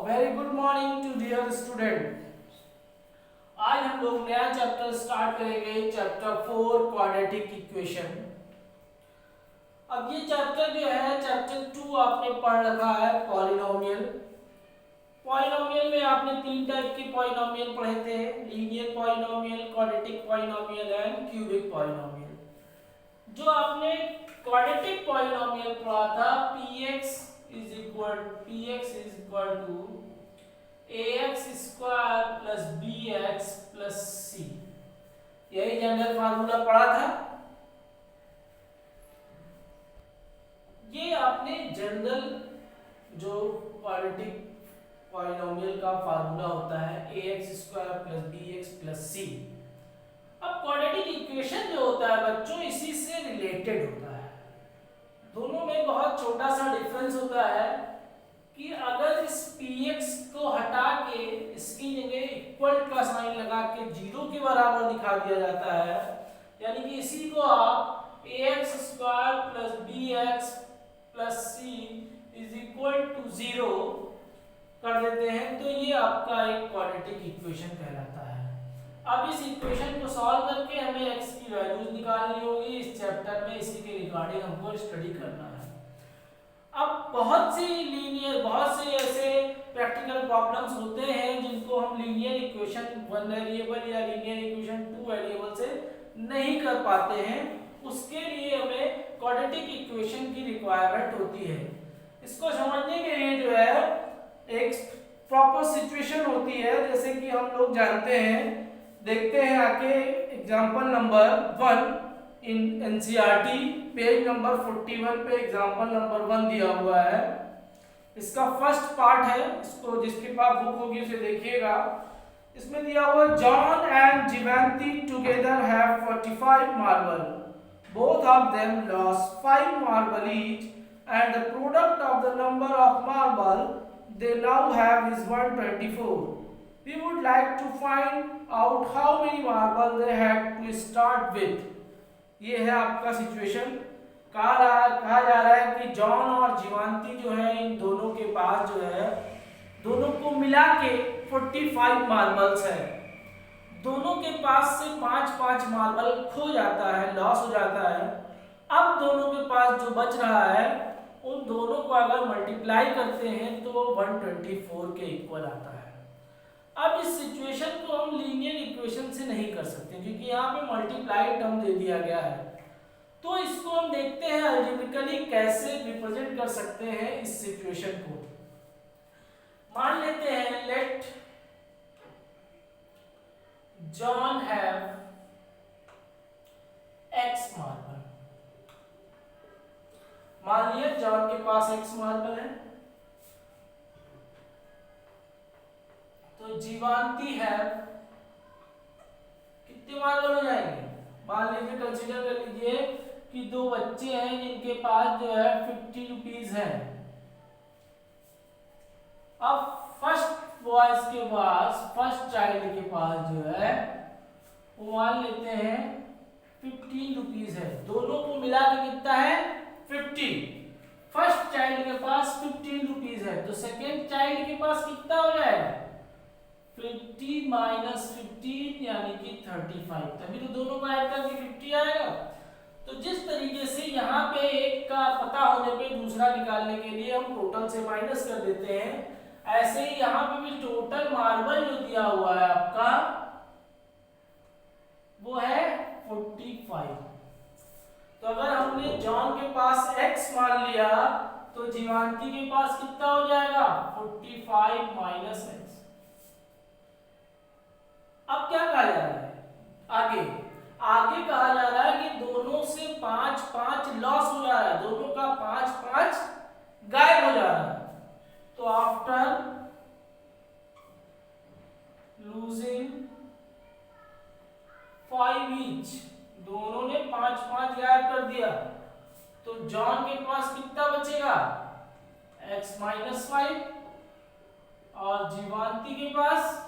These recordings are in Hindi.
Very good morning to dear student. आज हम लोग नया चैप्टर स्टार्ट करेंगे, चैप्टर 4 क्वाड्रेटिक इक्वेशन। अब ये चैप्टर जो है चैप्टर 2 आपने पढ़ रखा है पॉलिनोमियल। पॉलिनोमियल में आपने तीन टाइप के पॉलिनोमियल पढ़े थे, linear polynomial, quadratic polynomial and cubic polynomial. जो आपने क्वाड्रेटिक पॉलिनोमियल पढ़ा था px is equal to ax square plus bx plus c, यही जनरल फार्मूला पढ़ा था। ये आपने जनरल जो क्वाड्रेटिक पॉलिनोमियल का फार्मूला होता है ax square plus bx plus c। अब क्वाड्रेटिक इक्वेशन जो होता है बच्चों इसी से रिलेटेड होता है। दोनों में बहुत छोटा सा डिफरेंस होता है कि अगर इस px को हटा के इसकी जगह इक्वल का साइन लगा के जीरो के बराबर दिखा दिया जाता है, यानी कि इसी को आप ax square plus bx plus c is equal to zero कर देते हैं, तो ये आपका एक क्वाड्रेटिक इक्वेशन कहलाता है। अब इस इक्वेशन को सॉल्व करके हमें x की वैल्यूज निकालनी होगी। इस चैप्टर में इसी के रिगार्डिंग हमको स्टडी करना है। अब बहुत से ऐसे प्रैक्टिकल प्रॉब्लम्स होते हैं जिनको हम लीनियर इक्वेशन वन वेरिएबल या लीनियर इक्वेशन टू वेरिएबल से नहीं कर पाते हैं। उसके लिए हमें क्वाड्रेटिक इक्वेशन की रिक्वायरमेंट होती है। इसको समझने के लिए जो है एक प्रॉपर सिचुएशन होती है, जैसे कि हम लोग जानते हैं, देखते हैं आके example number 1 in NCERT page number 41 पे एग्जांपल नंबर 1 दिया हुआ है। इसका फर्स्ट पार्ट है, इसको जिसके पास बुक होगी उसे देखिएगा। इसमें दिया हुआ John and Jivanti together have 45 marble, both of them lost 5 marble each and the product of the number of marble they now have is 124. We would like to find out how many marble they had to start with. ये है आपका सिचुएशन। कहा जा रहा है कि जॉन और जीवांती जो है इन दोनों के पास जो है दोनों को मिला के 45 मार्बल्स है। दोनों के पास से 5-5 मार्बल खो जाता है, लॉस हो जाता है। अब दोनों के पास जो बच रहा है उन दोनों को अगर मल्टीप्लाई करते हैं तो 124 के इक्वल आता है। अब इस सिचुएशन को हम लीनियर इक्वेशन से नहीं कर सकते क्योंकि यहाँ पे मल्टीप्लाई टर्म दे दिया गया है। तो इसको हम देखते हैं अलजेब्रिकली कैसे रिप्रेजेंट कर सकते हैं इस सिचुएशन को। मान लेते हैं let John have x marble. मान लिया जॉन के पास x मार्बल है, तो जीवांती है कितने मार्बल हो जाएंगे। मान लीजिए कंसीडर कर लीजिए कि दो बच्चे हैं जिनके पास जो है 50 रुपीज है। अब फर्स्ट बॉयज के पास, फर्स्ट चाइल्ड के पास जो है वो मान लेते हैं 15 रुपीज है। दोनों को मिला के कितना है 50। फर्स्ट चाइल्ड के पास 15 रुपीज है, तो सेकेंड चाइल्ड के पास कितना हो जाएगा 50 माइनस 15 यानी कि 35। तभी तो दोनों को ऐड करके 50 आएगा। तो जिस तरीके से यहाँ पे एक का पता होने पे दूसरा निकालने के लिए हम टोटल से माइनस कर देते हैं, ऐसे ही यहाँ पे भी टोटल मार्बल जो दिया हुआ है आपका वो है 45। तो अगर हमने जॉन के पास x मान लिया तो जीवांती के पास कितना हो जाएगा 45 माइनस x। अब क्या कहा जा रहा है आगे कहा जा रहा है कि दोनों से 5-5 लॉस हो जा रहा है, दोनों का 5-5 गायब हो जा रहा है। तो आफ्टर लूजिंग 5 ईच, दोनों ने 5-5 गायब कर दिया, तो जॉन के पास कितना बचेगा x माइनस 5 और जीवांती के पास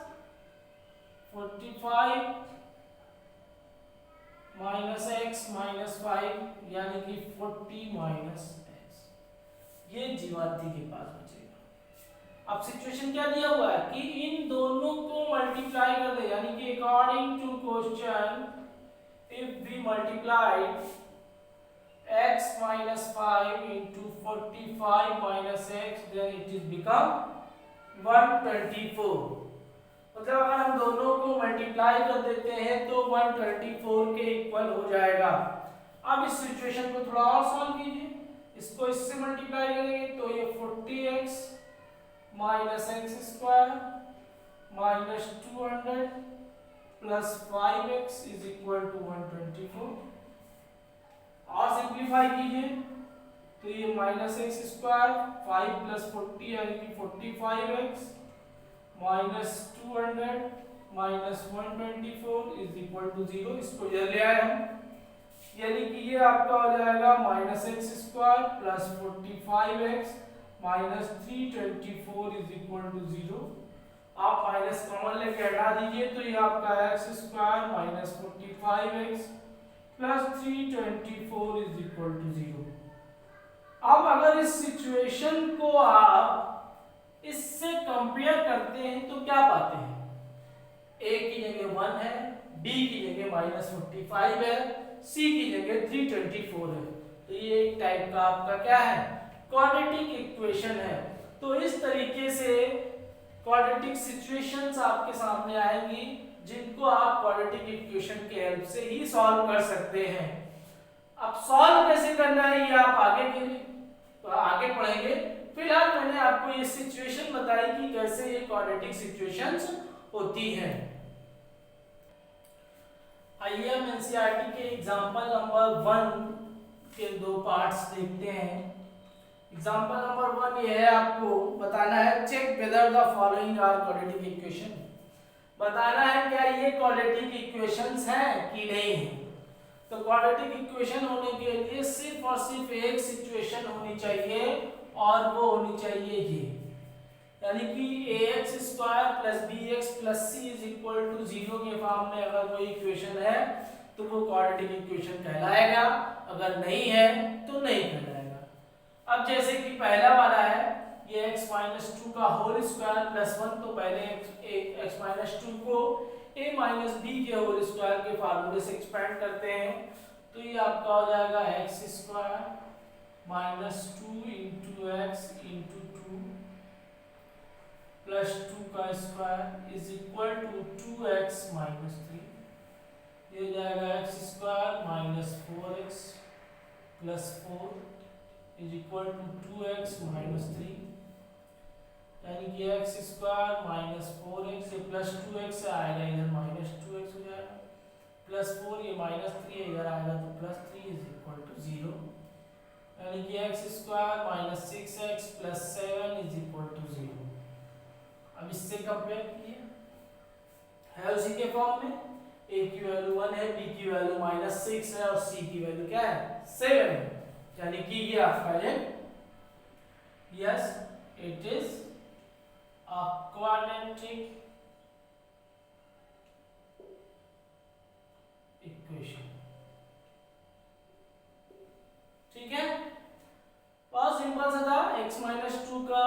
45 माइनस x माइनस 5 यानी कि 40 माइनस x, ये जीवांती के पास बचेगा। अब सिचुएशन क्या दिया हुआ है कि इन दोनों को मल्टीप्लाई कर दे, यानी कि according to question if we multiply x minus 5 into 45 minus x then it is become 124। मतलब अगर हम दोनों को मल्टीप्लाई कर देते हैं तो 124 के इक्वल हो जाएगा। अब इस सिचुएशन को थोड़ा और सॉल्व कीजिए, इसको इससे मल्टीप्लाई करेंगे तो ये 40x minus x square minus 200 plus 5x is equal to 124। और सिंप्लीफाई कीजिए तो ये माइनस एक्स स्क्वायर 5 प्लस 40 यानी कि 45x minus 200 minus 124 is equal to 0। इसको इधर ले आए हम, यानी कि ये आपका हो जाएगा minus x square plus 45x minus 324 is equal to 0। आप माइनस कॉमन लेके हटा दीजिए तो ये आपका x square minus 45x plus 324 is equal to 0। अब अगर इस सिचुएशन को आप इससे कंपेयर करते हैं तो क्या पाते हैं, a की जगह 1 है, b की जगह माइनस 45 है, c की जगह 324 है, तो ये एक टाइप का आपका क्या है, क्वाड्रेटिक इक्वेशन है। तो इस तरीके से क्वाड्रेटिक सिचुएशंस आपके सामने आएंगी जिनको आप क्वाड्रेटिक इक्वेशन के हेल्प से ही सॉल्व कर सकते हैं। अब सॉल्व कैसे करना है ये आप आगे पढ़ेंगे। फिलहाल मैंने आपको ये सिचुएशन बताई कि कैसे ये क्वाड्रेटिक सिचुएशंस होती हैं। आइए हम एनसीईआरटी के एग्जांपल नंबर 1 के दो पार्ट्स देखते हैं। एग्जांपल नंबर 1 ये है, आपको बताना है check whether the following are quadratic equation. बताना है क्या ये क्वाड्रेटिक इक्वेशंस हैं कि नहीं है। तो क्वाड्रेटिक इक्वेशन होने के लिए सिर्फ और सिर्फ एक सिचुएशन होनी चाहिए और वो होनी चाहिए ये, यानी कि ax square plus bx plus c is equal to 0 के फॉर्म में अगर कोई इक्वेशन है तो वो क्वाड्रेटिक इक्वेशन कहलाएगा, अगर नहीं है तो नहीं कहलाएगा। अब जैसे कि पहला वाला है ये x माइनस 2 का होल स्क्वायर प्लस 1, तो पहले x माइनस 2 को a माइनस b के होल स्क्वायर के फार्मूले से एक्सपेंड करते हैं, तो ये आपका हो जाएगा x square minus 2 into x into 2 plus 2 का square is equal to 2x minus 3। ये हो जाएगा x square minus 4x plus 4 is equal to 2x minus 3, यानी कि x स्क्वायर माइनस 4x ये प्लस 2x से आएगा, इधर माइनस 2x हो जाएगा, प्लस 4 ये माइनस 3 इधर आएगा तो प्लस 3 इज इक्वल टू 0, यानी कि x square minus 6x plus 7 is equal to 0। अब इससे कंपेयर कीजिए, है उसी के फॉर्म में, a की वैल्यू 1 है, b की वैल्यू माइनस 6 है और c की वैल्यू क्या है 7 है, यानी कि ये आपका है yes it is a quadratic equation। ठीक है, बहुत सिंपल सा था। x माइनस 2 का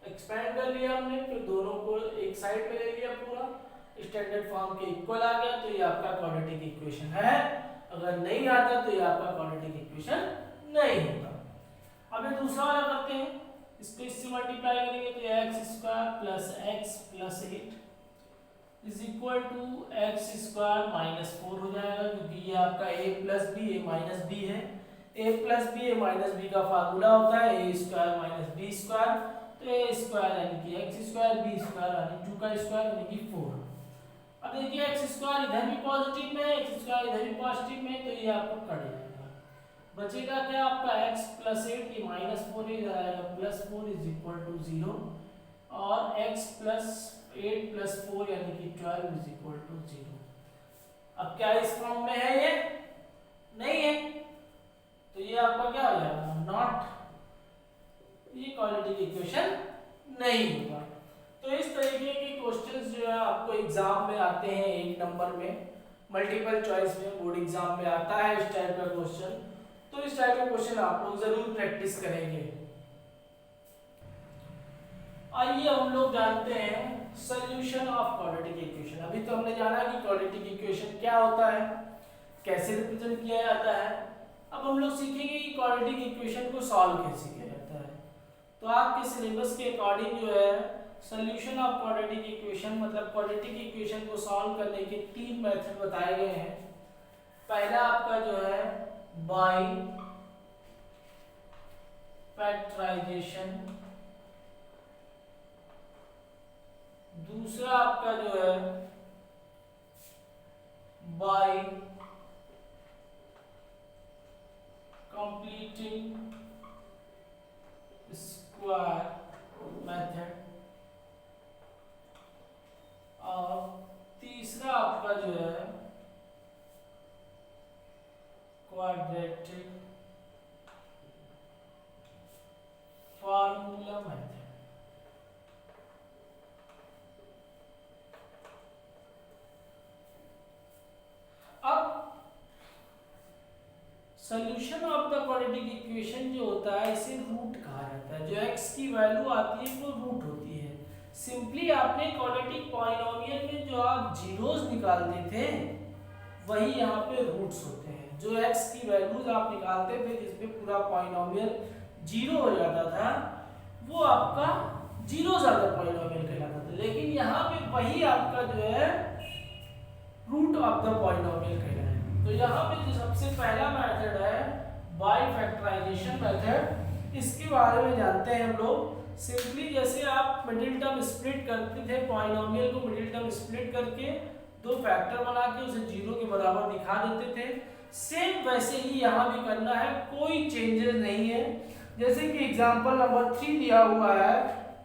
एक्सपेंड कर लिया हमने, फिर दोनों को एक साइड पे ले लिया, पूरा स्टैंडर्ड फॉर्म के इक्वल आ गया, तो ये आपका क्वाड्रेटिक इक्वेशन है। अगर नहीं आता तो ये आपका क्वाड्रेटिक इक्वेशन नहीं होता। अब ये दूसरा वाला करते हैं, इसको इससे मल्टीप्लाई करेंगे तो x square plus x plus 8 is equal to x square minus 4 हो जाएगा, क्योंकि ये आपका a plus b a minus b है। a plus b a minus b का फार्मूला होता है a square minus b square, तो a स्क्वायर यानी कि x स्क्वायर b स्क्वायर यानी 2 का स्क्वायर यानी कि 4। अब देखिए x स्क्वायर इधर भी पॉजिटिव में है, x स्क्वायर इधर भी पॉजिटिव में, तो ये आपको कट जाएगा। बचेगा क्या आपका x प्लस 8 ये माइनस 4 इधर आएगा प्लस 4 इज इक्वल टू 0, और x प्लस 8 प्लस 4 यानी कि 12 इज इक्वल टू 0। अब क्या इस फॉर्म में है, ये नहीं है, तो ये आपका क्या हो जाएगा नॉट, ये क्वाड्रेटिक इक्वेशन नहीं होगा। तो इस तरीके के क्वेश्चंस जो है आपको एग्जाम में आते हैं, एक नंबर में मल्टीपल चॉइस में बोर्ड एग्जाम में आता है इस टाइप का क्वेश्चन। तो इस टाइप का क्वेश्चन आप लोग जरूर प्रैक्टिस करेंगे। आइए हम लोग जानते हैं सॉल्यूशन ऑफ क्वाड्रेटिक इक्वेशन। अभी तो हमने जाना कि क्वाड्रेटिक इक्वेशन क्या होता है, कैसे रिप्रेजेंट किया जाता है। अब हम लोग सीखेंगे कि क्वाड्रेटिक इक्वेशन को सॉल्व कैसे किया जाता है। तो आपके सिलेबस के अकॉर्डिंग जो है सॉल्यूशन ऑफ क्वाड्रेटिक इक्वेशन मतलब क्वाड्रेटिक इक्वेशन को सॉल्व करने के 3 मेथड बताए गए हैं। पहला आपका जो है बाय फैक्टराइजेशन, दूसरा आपका जो है बाय कंप्लीटिंग स्क्वायर मेथड, और तीसरा आपका जो है क्वाड्रेटिक फार्मूला मेथड। अब solution of the quadratic equation जो होता है इसे रूट कहा जाता है। जो x की वैल्यू आती है वो रूट होती है। सिंपली आपने क्वाड्रेटिक पॉलिनोमियल में जो आप जीरोस निकालते थे वही यहाँ पे रूट्स होते हैं। जो x की वैल्यूज आप निकालते थे जिसपे पूरा पॉलिनोमियल जीरो हो जाता था वो आपका जीरोस ऑफ द पॉलिनोमियल कहलाता था। लेकिन यहाँ पे वही आपका जो है रूट ऑफ द पॉलिनोमियल कहलाता है। तो यहाँ पे जो सबसे पहला मेथड है बाय फैक्टराइजेशन मेथड, इसके बारे में जानते हैं हम लोग। सिंपली जैसे आप मिडिल टर्म स्प्लिट करते थे पॉलिनोमियल को, मिडिल टर्म स्प्लिट करके दो फैक्टर बना के उसे जीरो के बराबर दिखा देते थे, सेम वैसे ही यहाँ भी करना है, कोई चेंजेस नहीं है। जैसे कि एग्जांपल नंबर 3 दिया हुआ है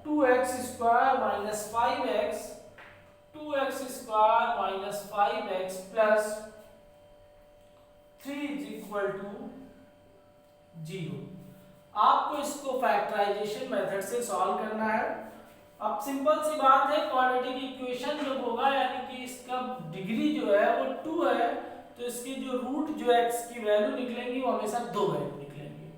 2x square minus 5x, 2x square minus 5x plus 3 is equal to 0। आपको इसको फैक्टराइजेशन मेथड से सॉल्व करना है। अब सिंपल सी बात है, क्वाड्रेटिक इक्वेशन जो होगा यानी कि इसका डिग्री जो है वो 2 है, तो इसकी जो रूट जो x की वैल्यू निकलेंगी वो हमेशा 2 वैल्यू निकलेंगी।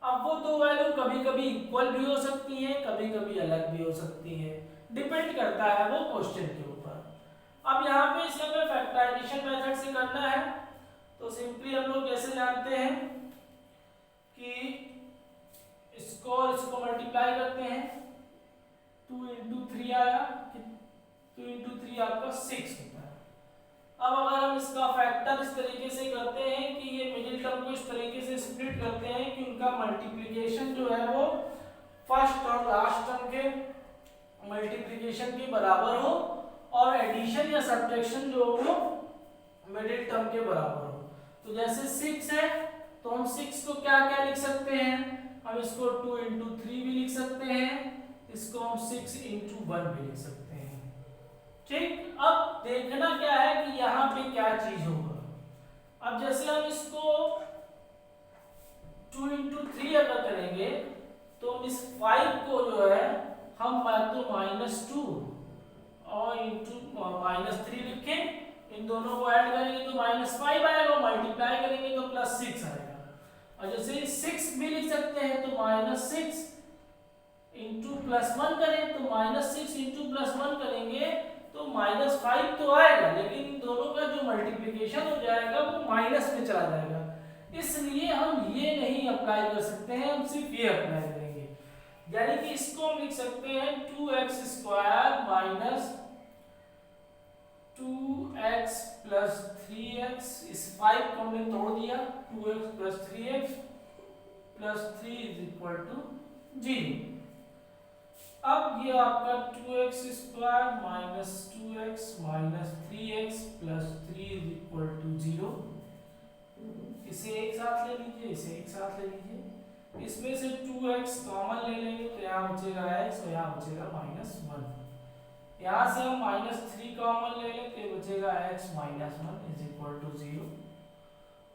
अब वो 2 वैल्यू कभी कभी इक्वल भी हो सकती है, कभी कभी अलग भी हो सकती है, डिपेंड करता है वो क्वेश्चन के ऊपर। अब यहाँ पे इसे हमें फैक्टराइजेशन मेथड से करना है। तो सिंपली हम लोग कैसे जानते हैं कि इसको मल्टीप्लाई करते हैं, 2 इंटू 3 आया, 2 इंटू 3 आपका 6 होता है। अब अगर हम इसका फैक्टर इस तरीके से करते हैं कि ये मिडिल टर्म को इस तरीके से स्प्लिट करते हैं कि उनका मल्टीप्लिकेशन जो है वो फर्स्ट और लास्ट टर्म के मल्टीप्लिकेशन के बराबर हो और एडिशन या सब्ट्रैक्शन जो हो वो मिडिल टर्म के बराबर हो। तो जैसे 6 है तो हम 6 को क्या क्या लिख सकते हैं, हम इसको 2 इंटू 3 भी लिख सकते हैं, इसको हम 6 इंटू 1 भी लिख सकते हैं। ठीक, अब देखना क्या है कि यहाँ पे क्या चीज होगा। अब जैसे हम इसको 2 इंटू 3 अगर करेंगे तो इस 5 को जो है हम तो -2 और इंटू -3 लिखें, इन दोनों को ऐड करेंगे तो -5 आएगा, मल्टीप्लाई करेंगे तो +6 आएगा। और जैसे 6 भी लिख सकते हैं तो -6 इंटू +1 करें तो -6 इंटू +1 करेंगे तो -5 तो आएगा, लेकिन इन दोनों का जो मल्टीप्लिकेशन हो जाएगा वो माइनस में चला जाएगा। इसलिए हम ये नहीं अप्लाई कर सकते हैं, हम सिर्फ ये अप्लाई करेंगे। यानी कि इसको हम लिख सकते हैं 2x square minus 2x plus 3x, इस 5 को हमने तोड़ दिया, 2x plus 3x plus 3 is equal to 0। अब ये आपका 2x square minus 2x minus 3x plus 3 is equal to 0। इसे एक साथ ले लीजिए, इसे एक साथ ले लीजिए, इसमें से 2x कॉमन ले लेंगे तो यहाँ बचेगा x और यहाँ बचेगा -1। यहाँ से हम -3 कॉमन ले लें तो बचेगा x -1 इज इक्वल टू 0।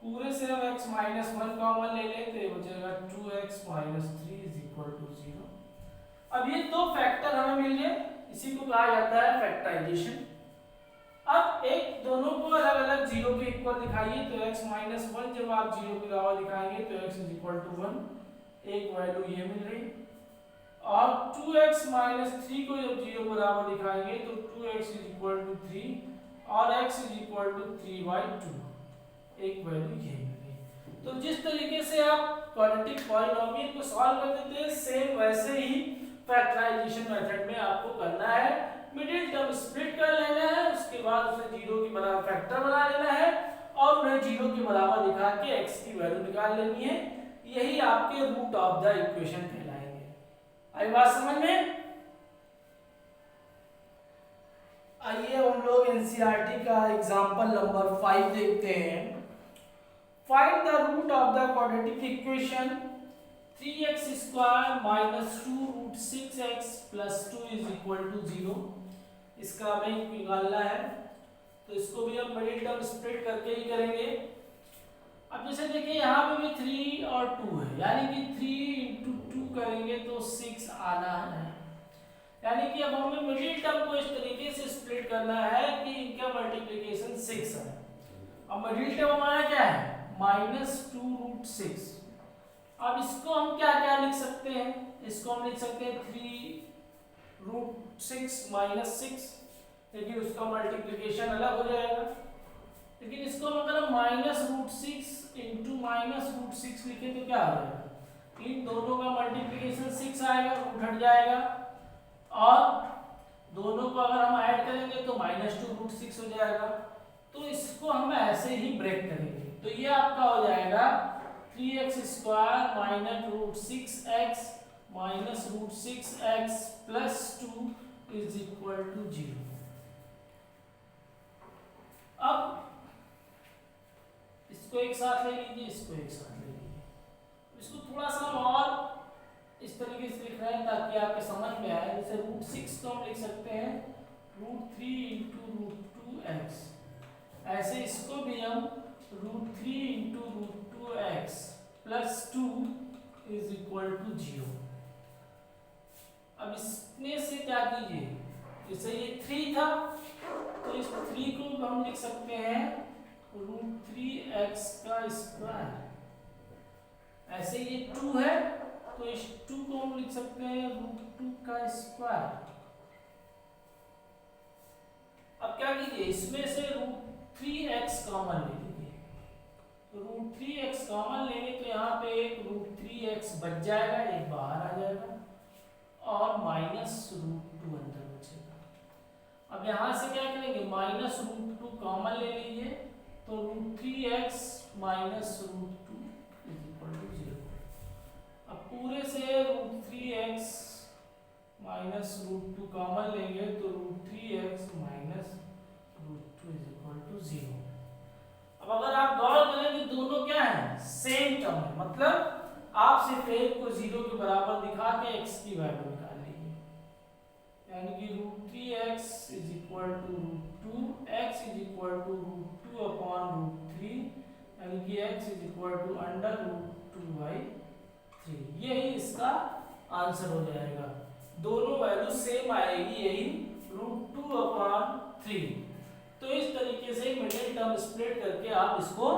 पूरे से हम x -1 कॉमन ले लें तो बचेगा 2x -3 इज इक्वल टू 0। अब ये दो फैक्टर हमें मिल गए, इसी को कहा जाता है फैक्टराइजेशन। अब एक दोनों को अलग अलग 0 के इक्वल दिखाइए तो x -1 जब आप 0 के बराबर दिखाएंगे तो x इज इक्वल टू 1, एक वैल्यू ये मिल रही। और 2x माइनस 3 को जब 0 बराबर दिखाएंगे तो 2x इज इक्वल टू 3 और x इज इक्वल टू 3/2, एक वैल्यू ये मिली। तो जिस तरीके से आप क्वाड्रेटिक पॉलिनोमियल को सॉल्व कर देते हैं, सेम वैसे ही फैक्टराइजेशन मेथड में आपको करना है। मिडिल टर्म स्प्लिट कर लेना है, उसके बाद उसे 0 के बराबर फैक्टर बना लेना है और उन्हें 0 के बराबर दिखा के x की वैल्यू निकाल लेनी है। यही आपके रूट ऑफ द इक्वेशन कहलाएंगे। आई बात समझ में? आइए हम लोग एनसीईआरटी का एग्जांपल नंबर 5 देखते हैं। Find the root of the quadratic equation 3x square minus 2 root 6x plus 2 is equal to 0। इसका हमें निकालना है, तो इसको भी हम मिडिल टर्म स्प्लिट करके ही करेंगे। अब जैसे देखिए यहाँ पे भी 3 और 2 है, यानी कि 3 इंटू 2 करेंगे तो 6 आना है। यानी कि अब हमें मिडिल टर्म को इस तरीके से स्प्लिट करना है कि इनका मल्टीप्लिकेशन 6 है। अब मिडिल टर्म हमारा क्या है? -2 रूट 6। अब इसको हम क्या क्या लिख सकते हैं? इसको हम लिख सकते हैं 3 रूट 6 माइनस 6, लेकिन उसका मल्टीप्लिकेशन अलग हो जाएगा। लेकिन इसको हम अगर -√6 इंटू -√6 लिखे तो क्या हो जाएगा? इन दोनों का मल्टीप्लिकेशन 6 आएगा, रूट हट जाएगा, और दोनों को अगर हम ऐड करेंगे तो -2√6 हो जाएगा। तो इसको हम ऐसे ही ब्रेक करेंगे, तो ये आपका हो जाएगा 3x square minus √6x minus √6x plus 2 is equal to 0। अब इसको एक साथ ले लीजिए, इसको एक साथ ले लीजिए। इसको थोड़ा सा और इस तरीके से लिख रहे हैं ताकि आपके समझ में आए। जैसे √6 को हम लिख सकते हैं √3 इंटू √2x, ऐसे इसको भी हम √3 into √2x plus 2 is equal to 0। अब इसमें से क्या कीजिए, जैसे ये 3 था तो इस 3 को हम लिख सकते हैं √3x का स्क्वायर। ऐसे ये 2 है तो इस 2 को हम लिख सकते हैं √2 का स्क्वायर। अब क्या कीजिए, इसमें से √3x कॉमन ले लीजिए। √3x कॉमन लेंगे तो यहाँ पे एक √3x बच जाएगा, एक बाहर आ जाएगा, और -√2 अंदर बचेगा। अब यहाँ से क्या करेंगे, -√2 कॉमन ले लीजिए, तो √3x minus √2 is equal to 0। अब पूरे से √3x माइनस √2 कॉमन लेंगे तो √3x minus √2 is equal to 0। अब अगर आप गौर करें कि दोनों क्या है, सेम टर्म है, मतलब आप सिर्फ एक को 0 के बराबर दिखा के x की वैल्यू निकाल लीजिए। यानी कि √3x is equal to √2, x is equal to √2 upon √3, यानी कि x इज इक्वल टू √2/3। यही इसका आंसर हो जाएगा। दोनों वैल्यू सेम आएगी, यही √2 अपॉन 3। तो इस तरीके से मिडिल टर्म स्प्लिट करके आप इसको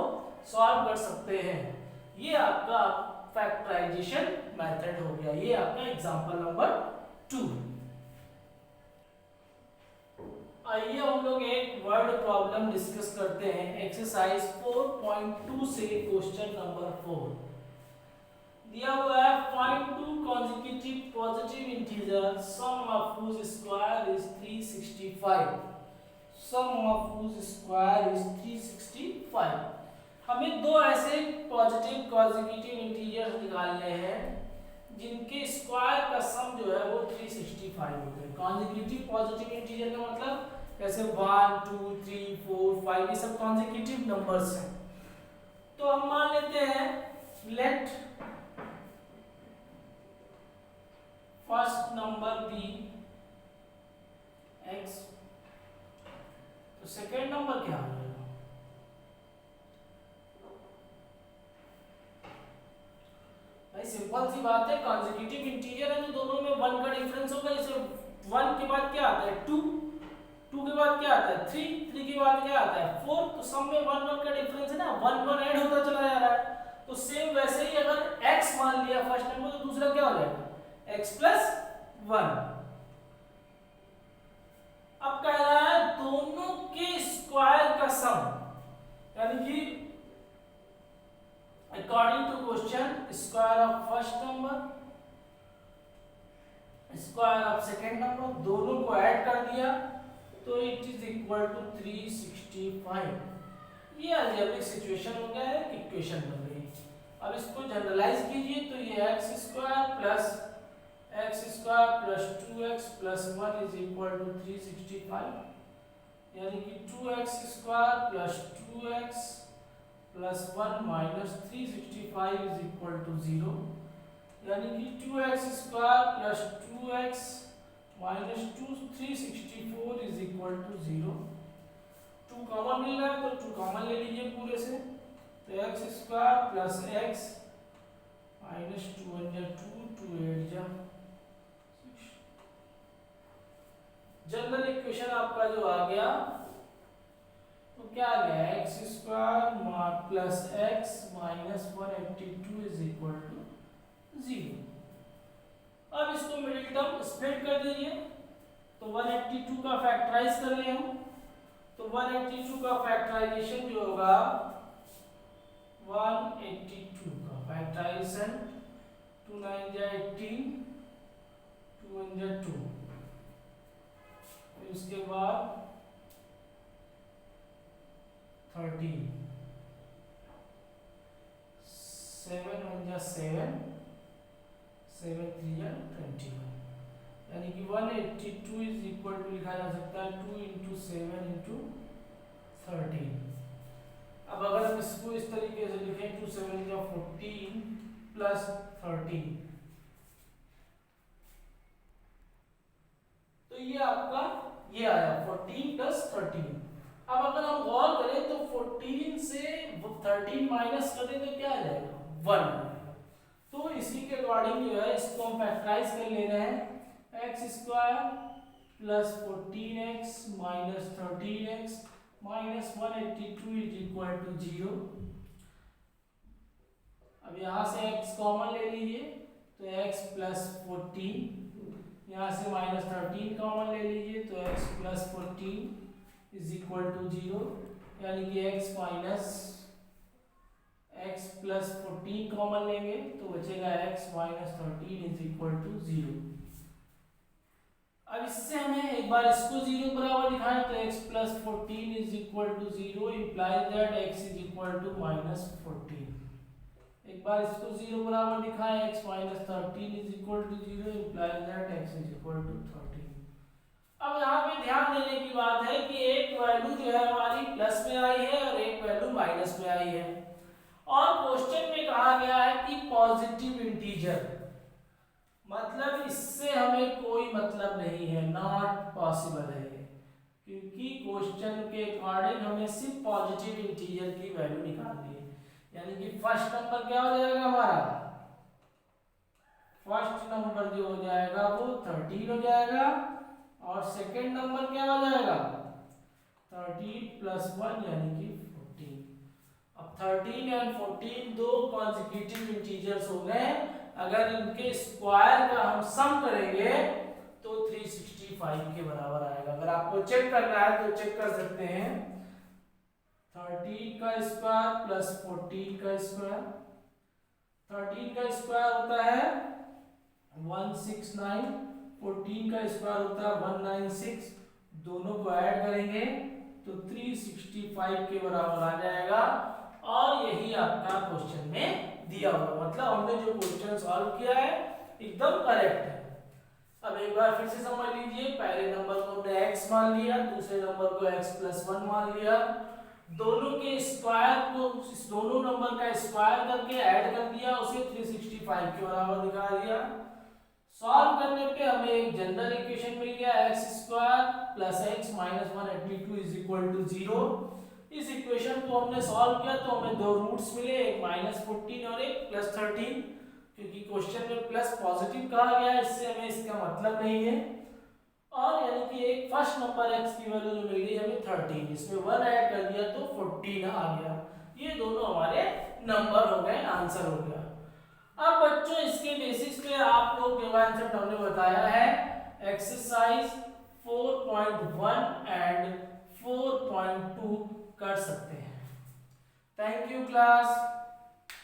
सॉल्व कर सकते हैं। ये आपका फैक्टराइजेशन मेथड हो गया। ये आपका एग्जांपल नंबर 2। आइए हम लोग एक वर्ड प्रॉब्लम डिस्कस करते हैं। एक्सरसाइज 4.2 से क्वेश्चन नंबर 4 दिया हुआ है। Find two consecutive positive integer sum of whose square is 365। Sum of whose square is 365। हमें दो ऐसे पॉजिटिव consecutive इंटीजर निकालने हैं जिनके स्क्वायर का सम जो है वो 365 हो गए। consecutive पॉजिटिव इंटीजर का मतलब जैसे 1 2 3 4 5 ये सब consecutive नंबर्स हैं। तो हम मान लेते हैं let first number be x, तो सेकेंड नंबर क्या हो जाएगा? भाई सिंपल सी बात है, कॉन्जिक्यूटिव इंटीजर है तो दोनों में 1 का डिफरेंस होगा। जैसे 1 के बाद क्या आता है 2, 2 के बाद क्या आता है 3, 3 के बाद क्या आता है 4, तो सब में 1 1 का डिफरेंस है ना, 1 1 ऐड होता चला जा रहा है। तो सेम वैसे ही अगर x मान लिया फर्स्ट नंबर तो दूसरा क्या हो जाएगा x प्लस 1। अब कह रहा है दोनों के स्क्वायर का सम, यानी कि according to question square of first number square of second number दोनों को ऐड कर दिया तो इट इज इक्वल टू 365। ये अलजेब्रिक सिचुएशन हो गया है, इक्वेशन बन गई। अब इसको जनरलाइज कीजिए तो ये x square plus 2x plus 1 is equal to 365, यानी कि 2x square plus 2x plus 1 minus 365 is equal to 0, यानी कि 2x square plus 2x minus 364 is equal to 0। 2 common मिल रहा है तो 2 कॉमन ले लीजिए पूरे से, तो x square plus x minus 2 2 8 जा 6। जनरल इक्वेशन आपका जो आ गया तो क्या आ गया, x square plus x minus 182 is equal to 0। अब इसको मिडिल टर्म स्प्लिट कर दीजिए तो 182 का फैक्टराइज कर ले हम, तो 182 का फैक्टराइजेशन जो होगा 182 का फैक्टराइजेशन 2 9 जा 18 2 1 जा 2, फिर उसके बाद 13 7 1 जा 7 7 3 जा 21, यानी कि 182 इज इक्वल टू लिखा जा सकता है 2 इंटू 7 इंटू 13। अब अगर हम इसको इस तरीके से लिखें 2 7 जा 14 प्लस 13, तो ये आपका ये आया 14 प्लस 13। अब अगर हम गौर करें तो 14 से 13 माइनस कर दें तो क्या आ जाएगा 1। तो इसी के अकॉर्डिंग जो है इसको हम फैक्टराइज कर ले रहे हैं, x square plus 14x minus 13x minus 182 is equal to 0। अब यहाँ से x कॉमन ले लीजिए तो x प्लस 14, यहाँ से माइनस 13 कॉमन ले लीजिए तो x plus 14 is equal to 0, यानी कि x minus x plus 14 common लेंगे तो बचेगा x minus 13 is equal to 0। अब इससे हमें एक बार इसको 0 बराबर दिखाएं तो x plus 14 is equal to 0 implies that x is equal to minus 14। एक बार इसको 0 बराबर दिखाएं x minus 13 is equal to 0 implies that x is equal to 13। अब यहाँ पे ध्यान देने की बात है कि एक वैल्यू जो है हमारी प्लस में आई है और एक वैल्यू माइनस में आई है, और क्वेश्चन में कहा गया है कि पॉजिटिव इंटीजर, मतलब इससे हमें कोई मतलब नहीं है, नॉट पॉसिबल है, क्योंकि क्वेश्चन के अकॉर्डिंग हमें सिर्फ पॉजिटिव इंटीजर की वैल्यू निकालनी है। यानी कि फर्स्ट नंबर क्या हो जाएगा हमारा, फर्स्ट नंबर जो हो जाएगा वो 13 हो जाएगा, और सेकंड नंबर क्या हो जाएगा 13 प्लस 1 यानी कि 14। अब 13 एंड 14 दो कॉन्जिक्यूटिव इंटीजर्स हो गए, अगर इनके स्क्वायर का हम सम करेंगे तो 365 के बराबर आएगा। अगर आपको चेक करना है तो चेक कर सकते हैं, 13 का स्क्वायर प्लस 14 का स्क्वायर, 13 का स्क्वायर होता है 169, 14 का स्क्वायर होता है 196, दोनों को ऐड करेंगे तो 365 के बराबर आ जाएगा, और यही आपका क्वेश्चन में दिया हुआ, मतलब हमने जो क्वेश्चन सॉल्व किया है एकदम करेक्ट है। अब एक बार फिर से समझ लीजिए, पहले नंबर को हमने x मान लिया, दूसरे नंबर को x प्लस 1 मान लिया, दोनों के स्क्वायर को दोनों नंबर का स्क्वायर करके ऐड कर दिया, उसे 365 के बराबर दिखा दिया। सॉल्व करने पे हमें एक जनरल इक्वेशन मिल गया, x square plus x minus 182 is equal to 0। इस इक्वेशन को हमने सॉल्व किया तो हमें दो रूट्स मिले, एक -14 और एक +13, क्योंकि क्वेश्चन में प्लस पॉजिटिव कहा गया है, इससे हमें इसका मतलब नहीं है। और यानी कि एक फर्स्ट नंबर x की वैल्यू जो मिल गई हमें 13, इसमें 1 ऐड कर दिया तो 14 आ गया। ये दोनों हमारे नंबर हो गए, आंसर हो गया। अब बच्चों इसके बेसिस पे आप लोग जो कॉन्सेप्ट हमने बताया है एक्सरसाइज 4.1 एंड 4.2 कर सकते हैं। Thank you class.